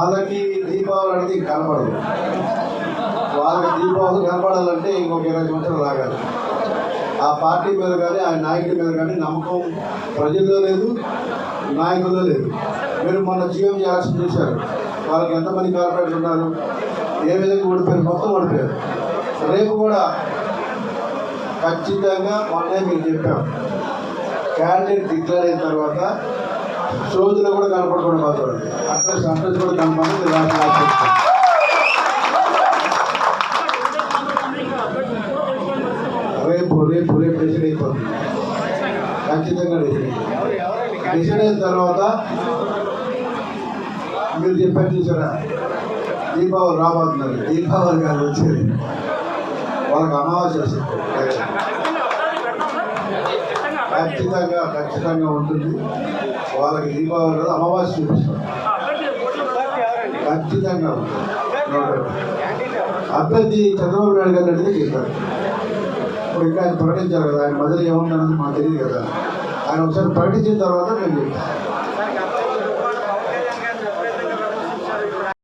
వాళ్ళకి దీపావళి అనేది కనపడదు. వాళ్ళకి దీపావళి కనపడాలంటే ఇంకొక 20 సంవత్సరాలు ఆగాలి. ఆ పార్టీ మీద కానీ ఆ నాయకుడి మీద కానీ నమ్మకం ప్రజల్లో లేదు, నాయకుల్లో లేదు. మీరు మొన్న జీఎం ఎలక్షన్ చూశారు. వాళ్ళకి ఎంతమంది కార్పొరేటర్లు ఉన్నారు, ఏ విధంగా ఓడిపోయారు, మొత్తం ఓడిపోయారు. రేపు కూడా ఖచ్చితంగా మొన్నే మీరు చెప్పాం, క్యాండిడేట్ డిక్లేర్ అయిన తర్వాత రోజులో కూడా కనపడకుండా పోతాడు. అడ్రస్ కూడా కనపడి రేపు రేపు రేపు డిసైడ్ అయిపోతుంది. ఖచ్చితంగా డిసైడ్ అయిన తర్వాత మీరు చెప్పారు చూసారా, దీపావళి రాబోతున్నారు. దీపావళి కాదు వచ్చేది, వాళ్ళకి అమావాస్య వస్తుంది. ఖచ్చితంగా ఉంటుంది. వాళ్ళకి దీపావళి కాదు అమావాస్య చూపిస్తారు. ఖచ్చితంగా ఉంటుంది. అభ్యర్థి చంద్రబాబు నాయుడు గారు అడిగితే చెప్పారు. ఇప్పుడు ఇంకా ఆయన ప్రకటించారు కదా, ఆయన మధ్యలో ఏముందన్నది మాకు తెలియదు కదా. ఆయన ఒకసారి ప్రకటించిన తర్వాత మేము చెప్తాం.